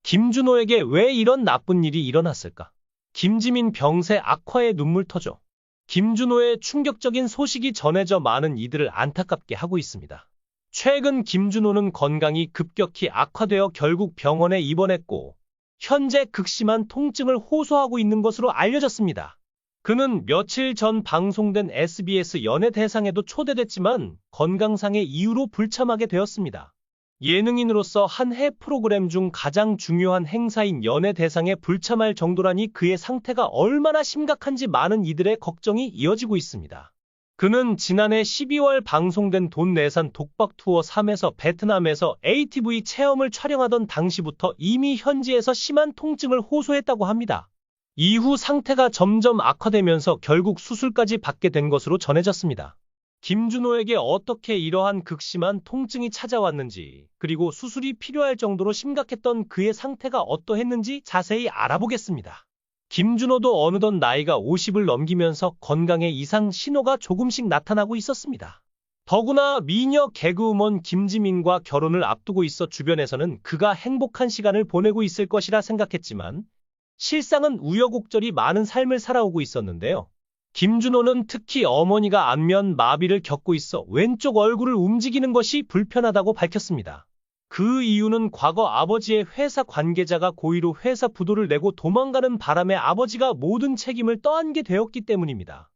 김준호에게 왜 이런 나쁜 일이 일어났을까? 김지민 병세 악화에 눈물 터져. 김준호의 충격적인 소식이 전해져 많은 이들을 안타깝게 하고 있습니다. 최근 김준호는 건강이 급격히 악화되어 결국 병원에 입원했고 현재 극심한 통증을 호소하고 있는 것으로 알려졌습니다. 그는 며칠 전 방송된 SBS 연예대상에도 초대됐지만 건강상의 이유로 불참하게 되었습니다. 예능인으로서 한 해 프로그램 중 가장 중요한 행사인 연예대상에 불참할 정도라니 그의 상태가 얼마나 심각한지 많은 이들의 걱정이 이어지고 있습니다. 그는 지난해 12월 방송된 돈 내산 독박 투어 3에서 베트남에서 ATV 체험을 촬영하던 당시부터 이미 현지에서 심한 통증을 호소했다고 합니다. 이후 상태가 점점 악화되면서 결국 수술까지 받게 된 것으로 전해졌습니다. 김준호에게 어떻게 이러한 극심한 통증이 찾아왔는지, 그리고 수술이 필요할 정도로 심각했던 그의 상태가 어떠했는지 자세히 알아보겠습니다. 김준호도 어느덧 나이가 50을 넘기면서 건강에 이상 신호가 조금씩 나타나고 있었습니다. 더구나 미녀 개그우먼 김지민과 결혼을 앞두고 있어 주변에서는 그가 행복한 시간을 보내고 있을 것이라 생각했지만 실상은 우여곡절이 많은 삶을 살아오고 있었는데요. 김준호는 특히 어머니가 안면 마비를 겪고 있어 왼쪽 얼굴을 움직이는 것이 불편하다고 밝혔습니다. 그 이유는 과거 아버지의 회사 관계자가 고의로 회사 부도를 내고 도망가는 바람에 아버지가 모든 책임을 떠안게 되었기 때문입니다.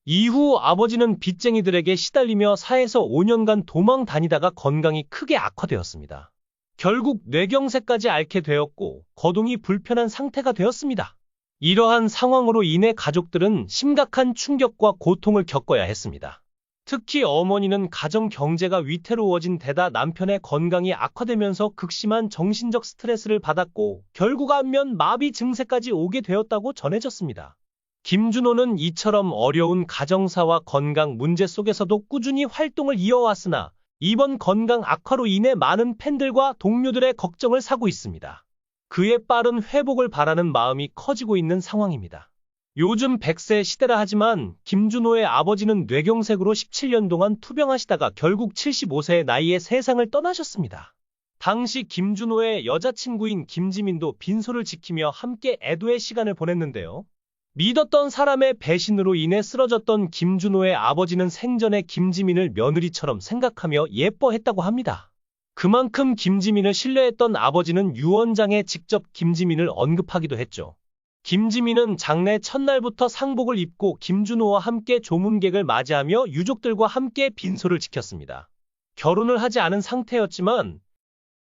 이후 아버지는 빚쟁이들에게 시달리며 4에서 5년간 도망 다니다가 건강이 크게 악화되었습니다. 결국 뇌경색까지 앓게 되었고 거동이 불편한 상태가 되었습니다. 이러한 상황으로 인해 가족들은 심각한 충격과 고통을 겪어야 했습니다. 특히 어머니는 가정 경제가 위태로워진 데다 남편의 건강이 악화되면서 극심한 정신적 스트레스를 받았고 결국 안면 마비 증세까지 오게 되었다고 전해졌습니다. 김준호는 이처럼 어려운 가정사와 건강 문제 속에서도 꾸준히 활동을 이어왔으나 이번 건강 악화로 인해 많은 팬들과 동료들의 걱정을 사고 있습니다. 그의 빠른 회복을 바라는 마음이 커지고 있는 상황입니다. 요즘 100세 시대라 하지만 김준호의 아버지는 뇌경색으로 17년 동안 투병하시다가 결국 75세의 나이에 세상을 떠나셨습니다. 당시 김준호의 여자친구인 김지민도 빈소를 지키며 함께 애도의 시간을 보냈는데요. 믿었던 사람의 배신으로 인해 쓰러졌던 김준호의 아버지는 생전에 김지민을 며느리처럼 생각하며 예뻐했다고 합니다. 그만큼 김지민을 신뢰했던 아버지는 유언장에 직접 김지민을 언급하기도 했죠. 김지민은 장례 첫날부터 상복을 입고 김준호와 함께 조문객을 맞이하며 유족들과 함께 빈소를 지켰습니다. 결혼을 하지 않은 상태였지만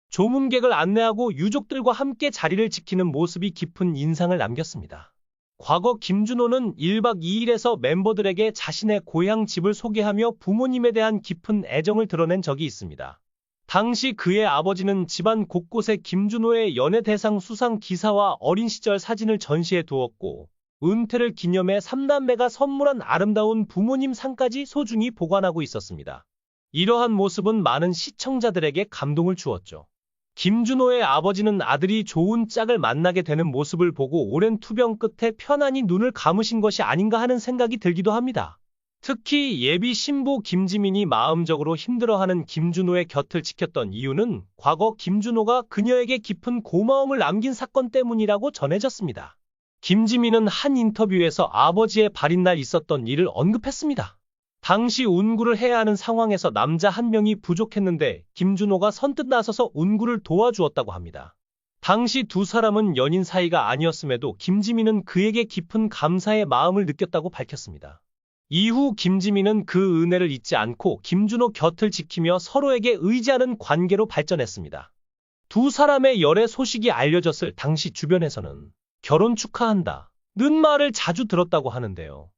조문객을 안내하고 유족들과 함께 자리를 지키는 모습이 깊은 인상을 남겼습니다. 과거 김준호는 1박 2일에서 멤버들에게 자신의 고향 집을 소개하며 부모님에 대한 깊은 애정을 드러낸 적이 있습니다. 당시 그의 아버지는 집안 곳곳에 김준호의 연예대상 수상 기사와 어린 시절 사진을 전시해 두었고 은퇴를 기념해 3남매가 선물한 아름다운 부모님 상까지 소중히 보관하고 있었습니다. 이러한 모습은 많은 시청자들에게 감동을 주었죠. 김준호의 아버지는 아들이 좋은 짝을 만나게 되는 모습을 보고 오랜 투병 끝에 편안히 눈을 감으신 것이 아닌가 하는 생각이 들기도 합니다. 특히 예비 신부 김지민이 마음적으로 힘들어하는 김준호의 곁을 지켰던 이유는 과거 김준호가 그녀에게 깊은 고마움을 남긴 사건 때문이라고 전해졌습니다. 김지민은 한 인터뷰에서 아버지의 발인날 있었던 일을 언급했습니다. 당시 운구를 해야 하는 상황에서 남자 한 명이 부족했는데 김준호가 선뜻 나서서 운구를 도와주었다고 합니다. 당시 두 사람은 연인 사이가 아니었음에도 김지민은 그에게 깊은 감사의 마음을 느꼈다고 밝혔습니다. 이후 김지민은 그 은혜를 잊지 않고 김준호 곁을 지키며 서로에게 의지하는 관계로 발전했습니다. 두 사람의 열애 소식이 알려졌을 당시 주변에서는 결혼 축하한다는 말을 자주 들었다고 하는데요.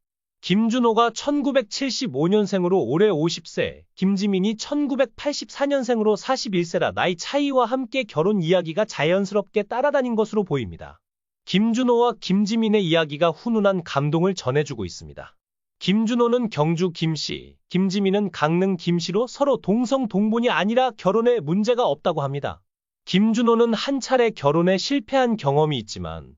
김준호가 1975년생으로 올해 50세, 김지민이 1984년생으로 41세라 나이 차이와 함께 결혼 이야기가 자연스럽게 따라다닌 것으로 보입니다. 김준호와 김지민의 이야기가 훈훈한 감동을 전해주고 있습니다. 김준호는 경주 김씨, 김지민은 강릉 김씨로 서로 동성동본이 아니라 결혼에 문제가 없다고 합니다. 김준호는 한 차례 결혼에 실패한 경험이 있지만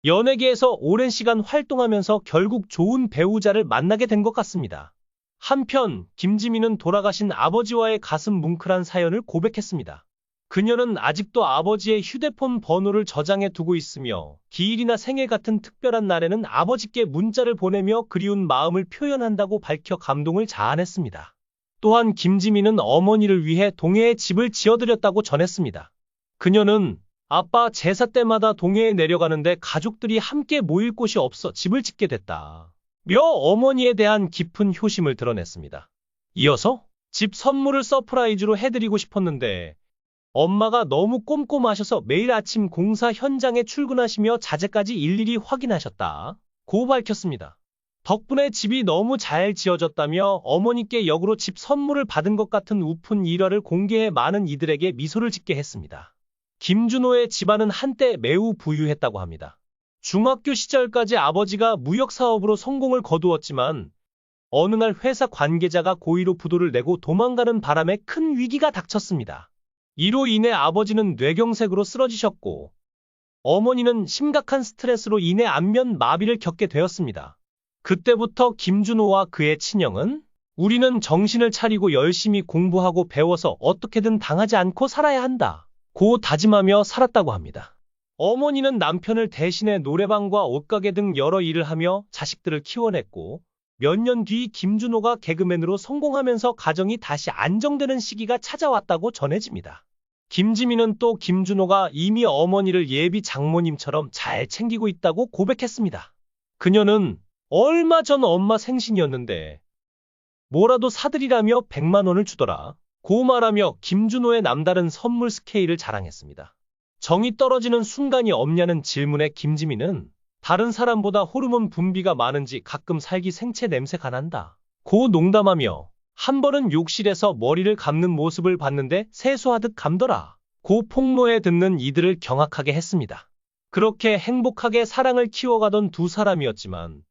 연예계에서 오랜 시간 활동하면서 결국 좋은 배우자를 만나게 된 것 같습니다. 한편 김지민은 돌아가신 아버지와의 가슴 뭉클한 사연을 고백했습니다. 그녀는 아직도 아버지의 휴대폰 번호를 저장해 두고 있으며 기일이나 생일 같은 특별한 날에는 아버지께 문자를 보내며 그리운 마음을 표현한다고 밝혀 감동을 자아냈습니다. 또한 김지민은 어머니를 위해 동해에 집을 지어드렸다고 전했습니다. 그녀는 아빠 제사 때마다 동해에 내려가는데 가족들이 함께 모일 곳이 없어 집을 짓게 됐다 며 어머니에 대한 깊은 효심을 드러냈습니다. 이어서 집 선물을 서프라이즈로 해드리고 싶었는데 엄마가 너무 꼼꼼하셔서 매일 아침 공사 현장에 출근하시며 자재까지 일일이 확인하셨다 고 밝혔습니다. 덕분에 집이 너무 잘 지어졌다며 어머니께 역으로 집 선물을 받은 것 같은 우픈 일화를 공개해 많은 이들에게 미소를 짓게 했습니다. 김준호의 집안은 한때 매우 부유했다고 합니다. 중학교 시절까지 아버지가 무역사업으로 성공을 거두었지만 어느 날 회사 관계자가 고의로 부도를 내고 도망가는 바람에 큰 위기가 닥쳤습니다. 이로 인해 아버지는 뇌경색으로 쓰러지셨고 어머니는 심각한 스트레스로 인해 안면 마비를 겪게 되었습니다. 그때부터 김준호와 그의 친형은 우리는 정신을 차리고 열심히 공부하고 배워서 어떻게든 당하지 않고 살아야 한다 고 다짐하며 살았다고 합니다. 어머니는 남편을 대신해 노래방과 옷가게 등 여러 일을 하며 자식들을 키워냈고 몇 년 뒤 김준호가 개그맨으로 성공하면서 가정이 다시 안정되는 시기가 찾아왔다고 전해집니다. 김지민은 또 김준호가 이미 어머니를 예비 장모님처럼 잘 챙기고 있다고 고백했습니다. 그녀는 얼마 전 엄마 생신이었는데 뭐라도 사드리라며 100만 원을 주더라 고 말하며 김준호의 남다른 선물 스케일을 자랑했습니다. 정이 떨어지는 순간이 없냐는 질문에 김지민은 다른 사람보다 호르몬 분비가 많은지 가끔 살기 생채 냄새가 난다 고 농담하며 한 번은 욕실에서 머리를 감는 모습을 봤는데 세수하듯 감더라 고 폭로해 듣는 이들을 경악하게 했습니다. 그렇게 행복하게 사랑을 키워가던 두 사람이었지만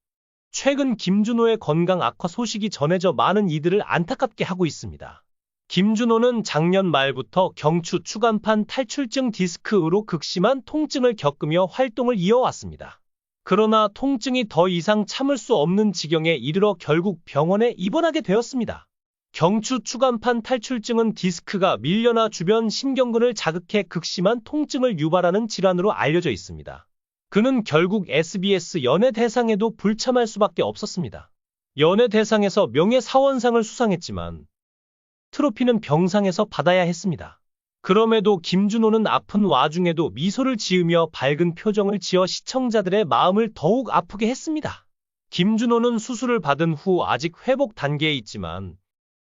최근 김준호의 건강 악화 소식이 전해져 많은 이들을 안타깝게 하고 있습니다. 김준호는 작년 말부터 경추 추간판 탈출증 디스크로 극심한 통증을 겪으며 활동을 이어왔습니다. 그러나 통증이 더 이상 참을 수 없는 지경에 이르러 결국 병원에 입원하게 되었습니다. 경추 추간판 탈출증은 디스크가 밀려나 주변 신경근을 자극해 극심한 통증을 유발하는 질환으로 알려져 있습니다. 그는 결국 SBS 연예대상에도 불참할 수밖에 없었습니다. 연예대상에서 명예사원상을 수상했지만 트로피는 병상에서 받아야 했습니다. 그럼에도 김준호는 아픈 와중에도 미소를 지으며 밝은 표정을 지어 시청자들의 마음을 더욱 아프게 했습니다. 김준호는 수술을 받은 후 아직 회복 단계에 있지만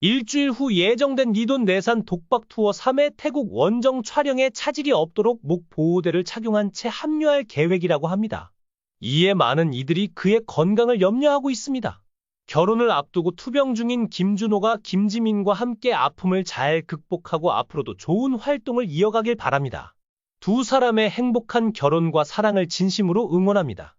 일주일 후 예정된 니돈 내산 독박 투어 3회 태국 원정 촬영에 차질이 없도록 목 보호대를 착용한 채 합류할 계획이라고 합니다. 이에 많은 이들이 그의 건강을 염려하고 있습니다. 결혼을 앞두고 투병 중인 김준호가 김지민과 함께 아픔을 잘 극복하고 앞으로도 좋은 활동을 이어가길 바랍니다. 두 사람의 행복한 결혼과 사랑을 진심으로 응원합니다.